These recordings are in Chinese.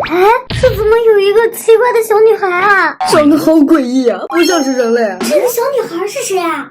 哎，这怎么有一个奇怪的小女孩啊？长得好诡异啊，不像是人类。这个小女孩是谁啊？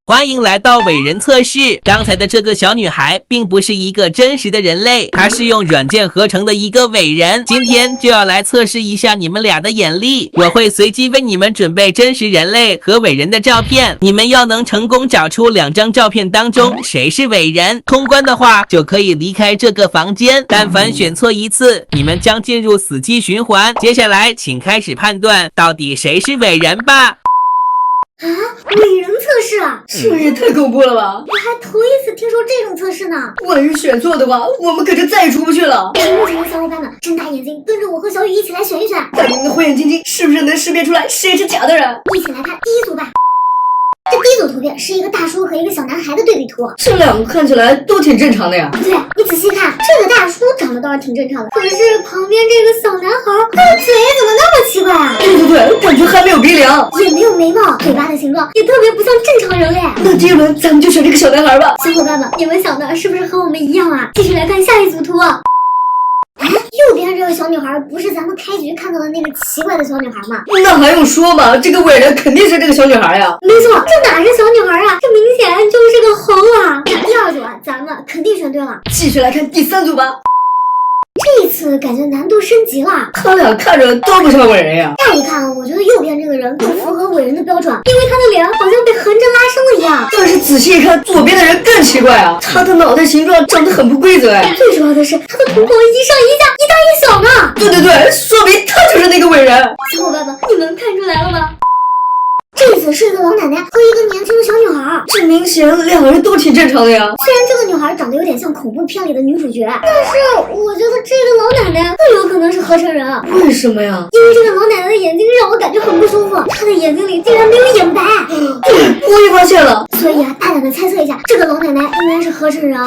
欢迎来到伪人测试。刚才的这个小女孩并不是一个真实的人类，她是用软件合成的一个伪人。今天就要来测试一下你们俩的眼力，我会随机为你们准备真实人类和伪人的照片，你们要能成功找出2张照片当中谁是伪人，通关的话就可以离开这个房间。但凡选错一次，你们将进入死机循环。接下来请开始判断到底谁是伪人吧。啊，伪人测试啊！这也太恐怖了吧！我还头一次听说这种测试呢。万一选错的话，我们可就再也出不去了。屏幕前的小伙伴们，睁大眼睛，跟着我和小雨一起来选一选。看你们的火眼金睛，是不是能识别出来谁是假的人？一起来看第一组吧。这第一组图片是一个大叔和一个小男孩的对比图，这两个看起来都挺正常的呀。不对，你仔细看，这个大叔长得倒是挺正常的，可是旁边这个小男孩，他的嘴怎么那么奇怪啊？对，感觉还没有鼻梁，也没有眉毛，嘴巴的形状也特别不像正常人类。那第一轮咱们就选这个小男孩吧。小伙伴们，你们想的是不是和我们一样啊？继续来看下一组图。哎，右边这个小女孩不是咱们开局看到的那个奇怪的小女孩吗？那还用说吗？这个伪人肯定是这个小女孩呀。没错，这哪是小女孩啊？这明显就是个猴啊！第二组啊，咱们肯定选对了。继续来看第三组吧。这次感觉难度升级了，他俩看着都不像伪人呀。乍一看，我觉得右边这个人更符合伪人的标准，因为他的脸好像被横着拉伸了一样。但是仔细一看，左边的人更奇怪啊，他的脑袋形状长得很不规则哎。最主要的是，他的瞳孔一上一下，一大一小呢。对，说明他就是那个伪人。小伙伴们，你们看出来了吗？这次是一个老奶奶和一个年轻的小女孩，这明显两个人都挺正常的呀。虽然这个女孩长得有点像恐怖片里的女主角，但是我觉得这个老奶奶更有可能是合成人。为什么呀？因为这个老奶奶的眼睛让我感觉很不舒服，她的眼睛里竟然没有眼白。对，我也发现了。所以啊，大胆的猜测一下，这个老奶奶应该是合成人。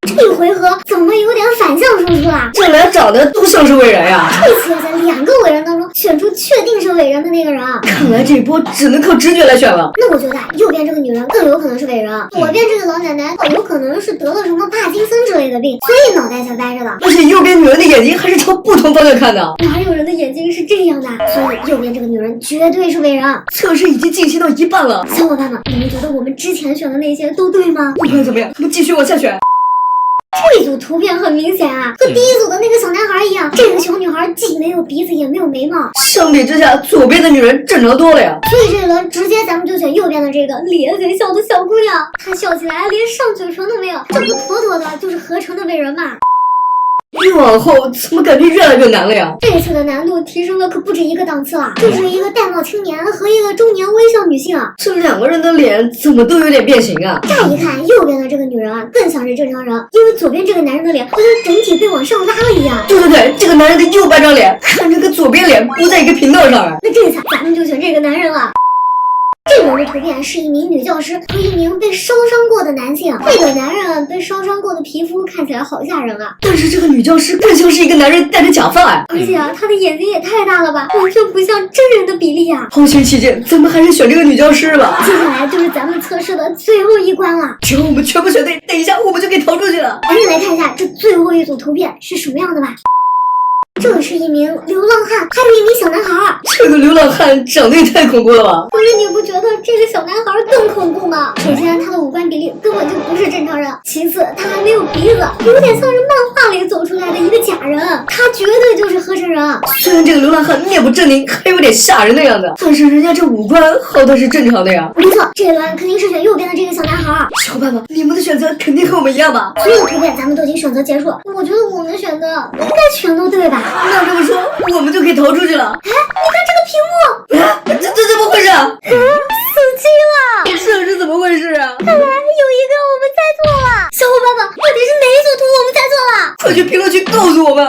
这一回合怎么有点反向输出啊？这俩长得都像是伪人呀。这次要在2个伪人当中选出确定是伪人的那个人啊！看来这一波只能靠直觉来选了。那我觉得右边这个女人更有可能是伪人，左边这个老奶奶有可能是得了什么帕金森之类的病，所以脑袋才歪着的。而且右边女人的眼睛还是朝不同方向看的。哪有人的眼睛是这样的？所以右边这个女人绝对是伪人。测试已经进行到一半了，小伙伴们，你们觉得我们之前选的那些都对吗？不管怎么样，我们继续往下选。这组图片很明显啊，和第一组的那个小男孩一样，这个小女孩既没有鼻子也没有眉毛，相比之下，左边的女人正常多了呀。所以这一轮直接咱们就选右边的这个咧嘴笑的小姑娘，她笑起来连上嘴唇都没有，这不妥妥的就是合成的伪人嘛？越往后怎么感觉越来越难了呀？这次的难度提升了可不止一个档次了，这是一个戴帽青年和一个中年微笑女性啊，这两个人的脸怎么都有点变形啊？乍一看，右边的这个女人啊更像是正常人，因为左边这个男人的脸好像整体被往上拉了一样。对，这个男人的右半张脸看着跟左边脸不在一个频道上啊。那这次咱们就选这个男人了。这轮的图片是一名女教师和一名被烧伤过的男性。这个男人被烧伤过的皮肤看起来好吓人啊，但是这个女教师更像是一个男人戴着假发啊，而且啊，他的眼睛也太大了吧，完全不像真人的比例啊。好奇起见，咱们还是选这个女教师吧。接下来就是咱们测试的最后一关了，只要我们全部选对，等一下我们就可以逃出去了。赶紧来看一下这最后一组图片是什么样的吧。这是一名流浪汉，还有一名小男孩。这个流浪汉长得也太恐怖了吧！可是你不觉得这个小男孩更恐怖吗？首先，他的五官比例根本就不是正常人；其次，他还没有鼻子，有点像是漫画里走出来的一个假人。他绝对就是合成人。虽然这个流浪汉面部狰狞，还有点吓人的样子，但是人家这五官好歹是正常的呀。没错，这一轮肯定是选右边的这个小男孩。小伙伴们，你们的选择肯定和我们一样吧？所有图片咱们都已经选择结束，我觉得我们选的应该全都对吧？那这么说，我们就可以逃出去了。哎，你看这个屏幕，这怎么回事啊？死机了！这是怎么回事啊？看来有一个我们猜错了。小伙伴们，到底是哪一组图我们猜错了？快去评论区告诉我们。